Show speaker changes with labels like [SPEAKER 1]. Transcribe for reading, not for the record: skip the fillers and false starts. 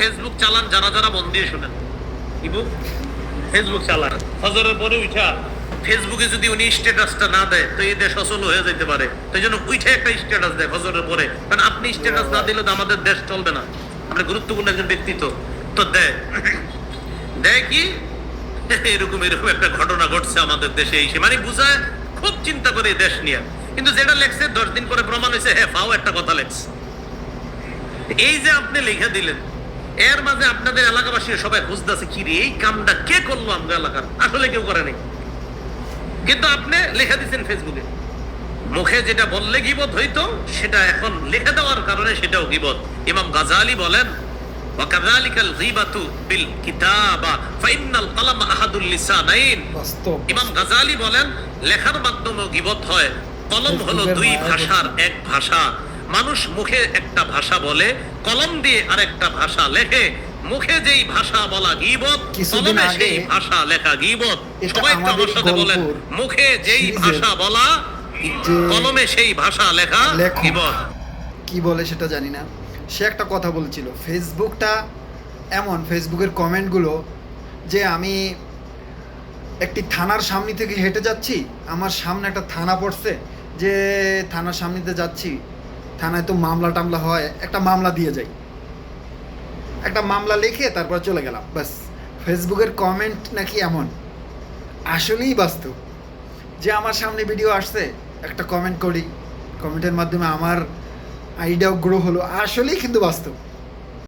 [SPEAKER 1] Facebook চালান যারা যারা মন দিয়ে শুনেন, ফেসবুক চালান ফজরের পরে উঠা ফেসবুকে যদি উনি স্ট্যাটাসটা না দেয় তো এই দেশ অচল হয়ে যেতে পারে। তো এই জন্য উঠে একটা স্ট্যাটাস দেয় ফজরের পরে, কারণ আপনি স্ট্যাটাস না দিলে তো আমাদের দেশ চলবে না। আপনি গুরুত্বপূর্ণ একজন ব্যক্তিত্ব, তো দেয় কি এরকম এরকম একটা ঘটনা ঘটছে আমাদের দেশে, এসে মানে বুঝায় খুব চিন্তা করে দেশ নিয়ে। কিন্তু যেটা লেখছে 10 দিন পরে প্রমাণ হয়েছে হ্যাঁ ফাও একটা কথা লেখছে। এই যে আপনি লিখে দিলেন, এর মাঝে আপনাদের এলাকাবাসী সবাই বুঝতেছে কি রে এই কামটা কে করলো আমাদের এলাকার, আসলে কেউ করে নাই, কিন্তু আপনি লিখে দিচ্ছেন ফেসবুকে। মুখে যেটা বললে গীবত হইতো সেটা এখন লিখে দেওয়ার কারণে সেটাও গীবত। ইমাম গাজালি বলেন ওয়াকাযালিকাল গীবাতু বিল কিতাবা ফাইন্নাল কালাম আহাদুল লিসানাইন। ইমাম গাজালি বলেন লেখার মাধ্যমে গীবত হয়, কলম হলো দুই ভাষার এক ভাষা। মানুষ মুখে একটা ভাষা বলে, কলম দিয়ে আরেকটা ভাষা লেখে। মুখে যেই ভাষা বলা গীবত, কলমে সেই ভাষা লেখা গীবত। সবাই তো আমার সাথে বলেন মুখে যেই ভাষা বলা, কলমে সেই ভাষা লেখা গীবত।
[SPEAKER 2] কি বলে সেটা জানি না। সে একটা কথা বলছিল, ফেসবুকটা এমন, ফেসবুকের কমেন্টগুলো যে আমি একটি থানার সামনে থেকে হেঁটে যাচ্ছি, আমার সামনে একটা থানা পড়ছে, যে থানার সামনেতে যাচ্ছি, থানায় তো মামলা টামলা হয়, একটা মামলা দিয়ে যাই, একটা মামলা লিখে তারপর চলে গেলাম, ব্যাস। ফেসবুকের কমেন্ট নাকি এমন, আসলেই বাস্তব যে আমার সামনে ভিডিও আসছে, একটা কমেন্ট করি, কমেন্টের মাধ্যমে আমার আইডিয়াও গ্রো হলো, আসলেই কিন্তু বাস্তব।